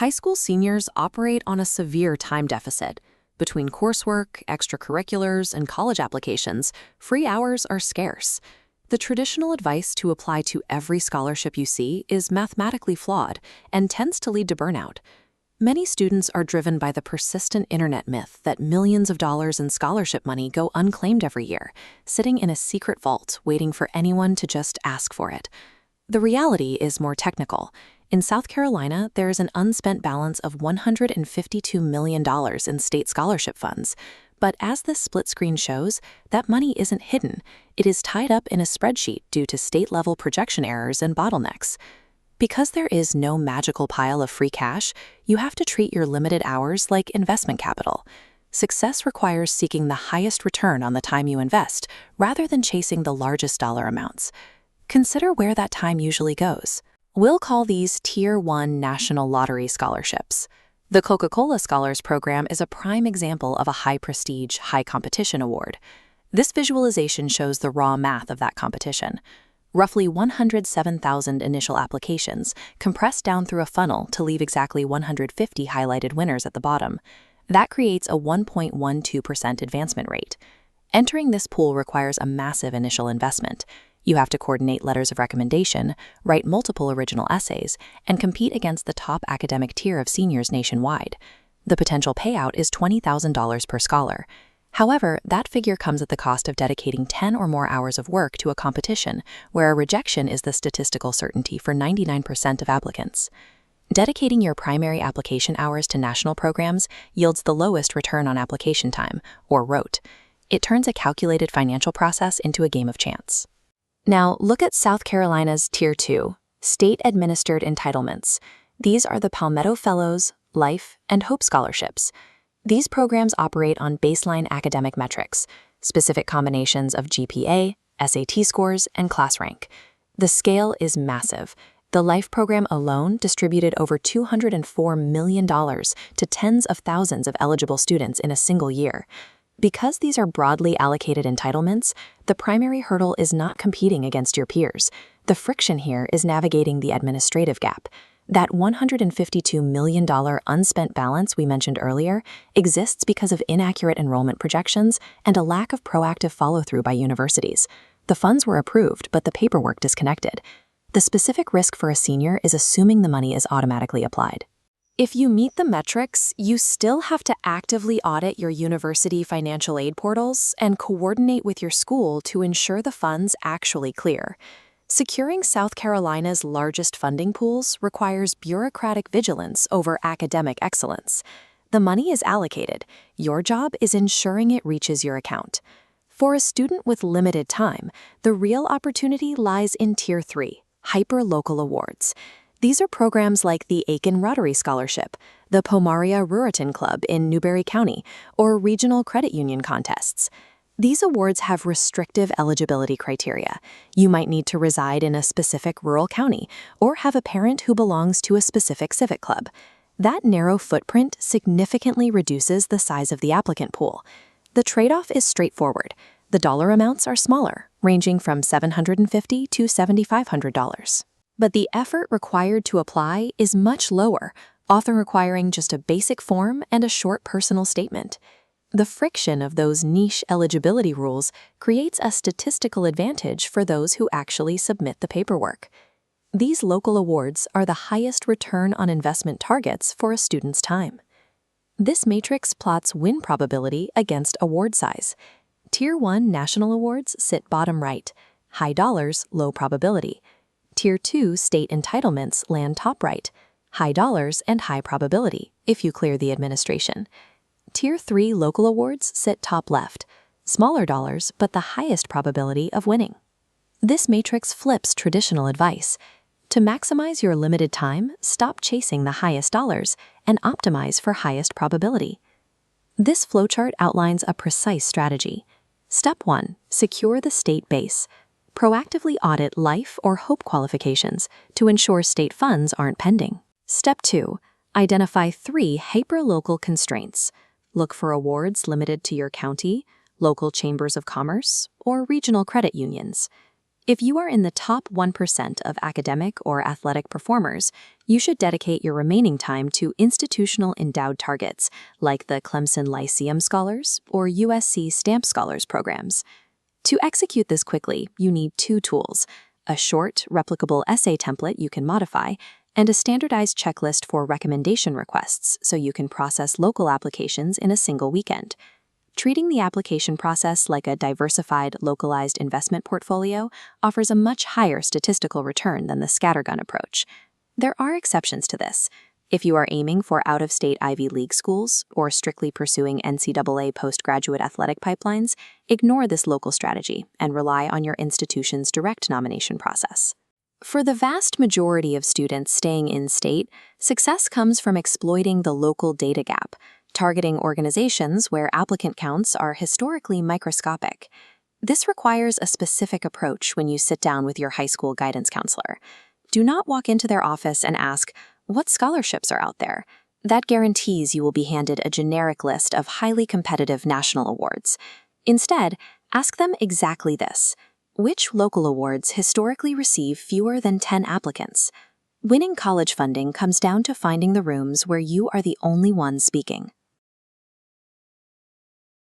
High school seniors operate on a severe time deficit. Between coursework, extracurriculars, and college applications, free hours are scarce. The traditional advice to apply to every scholarship you see is mathematically flawed and tends to lead to burnout. Many students are driven by the persistent internet myth that millions of dollars in scholarship money go unclaimed every year, sitting in a secret vault waiting for anyone to just ask for it. The reality is more technical. In South Carolina, there is an unspent balance of $152 million in state scholarship funds. But as this split screen shows, that money isn't hidden. It is tied up in a spreadsheet due to state-level projection errors and bottlenecks. Because there is no magical pile of free cash, you have to treat your limited hours like investment capital. Success requires seeking the highest return on the time you invest, rather than chasing the largest dollar amounts. Consider where that time usually goes. We'll call these Tier 1 National Lottery Scholarships. The Coca-Cola Scholars Program is a prime example of a high-prestige, high-competition award. This visualization shows the raw math of that competition. Roughly 107,000 initial applications, compressed down through a funnel to leave exactly 150 highlighted winners at the bottom. That creates a 1.12% advancement rate. Entering this pool requires a massive initial investment. You have to coordinate letters of recommendation, write multiple original essays, and compete against the top academic tier of seniors nationwide. The potential payout is $20,000 per scholar. However, that figure comes at the cost of dedicating 10 or more hours of work to a competition where a rejection is the statistical certainty for 99% of applicants. Dedicating your primary application hours to national programs yields the lowest return on application time, or ROAT. It turns a calculated financial process into a game of chance. Now, look at South Carolina's Tier 2, State-Administered Entitlements. These are the Palmetto Fellows, Life, and Hope Scholarships. These programs operate on baseline academic metrics, specific combinations of GPA, SAT scores, and class rank. The scale is massive. The Life program alone distributed over $204 million to tens of thousands of eligible students in a single year. Because these are broadly allocated entitlements, the primary hurdle is not competing against your peers. The friction here is navigating the administrative gap. That $152 million unspent balance we mentioned earlier exists because of inaccurate enrollment projections and a lack of proactive follow-through by universities. The funds were approved, but the paperwork disconnected. The specific risk for a senior is assuming the money is automatically applied. If you meet the metrics, you still have to actively audit your university financial aid portals and coordinate with your school to ensure the funds actually clear. Securing South Carolina's largest funding pools requires bureaucratic vigilance over academic excellence. The money is allocated. Your job is ensuring it reaches your account. For a student with limited time, the real opportunity lies in Tier 3, hyper-local awards. These are programs like the Aiken Rotary Scholarship, the Pomaria Ruritan Club in Newberry County, or regional credit union contests. These awards have restrictive eligibility criteria. You might need to reside in a specific rural county or have a parent who belongs to a specific civic club. That narrow footprint significantly reduces the size of the applicant pool. The trade-off is straightforward. The dollar amounts are smaller, ranging from $750 to $7,500. But the effort required to apply is much lower, often requiring just a basic form and a short personal statement. The friction of those niche eligibility rules creates a statistical advantage for those who actually submit the paperwork. These local awards are the highest return on investment targets for a student's time. This matrix plots win probability against award size. Tier 1 national awards sit bottom right, high dollars, low probability. Tier 2 state entitlements land top right, high dollars and high probability if you clear the administration. Tier 3 local awards sit top left, smaller dollars but the highest probability of winning. This matrix flips traditional advice. To maximize your limited time, stop chasing the highest dollars and optimize for highest probability. This flowchart outlines a precise strategy. Step 1. Secure the state base. Proactively audit life or hope qualifications to ensure state funds aren't pending. Step 2. Identify 3 hyperlocal constraints. Look for awards limited to your county, local chambers of commerce, or regional credit unions. If you are in the top 1% of academic or athletic performers, you should dedicate your remaining time to institutional endowed targets like the Clemson Lyceum Scholars or USC Stamp Scholars programs. To execute this quickly, you need two tools: a short, replicable essay template you can modify, and a standardized checklist for recommendation requests so you can process local applications in a single weekend. Treating the application process like a diversified, localized investment portfolio offers a much higher statistical return than the scattergun approach. There are exceptions to this. If you are aiming for out-of-state Ivy League schools or strictly pursuing NCAA postgraduate athletic pipelines, ignore this local strategy and rely on your institution's direct nomination process. For the vast majority of students staying in-state, success comes from exploiting the local data gap, targeting organizations where applicant counts are historically microscopic. This requires a specific approach when you sit down with your high school guidance counselor. Do not walk into their office and ask, "What scholarships are out there?" That guarantees you will be handed a generic list of highly competitive national awards. Instead, ask them exactly this: which local awards historically receive fewer than 10 applicants? Winning college funding comes down to finding the rooms where you are the only one speaking.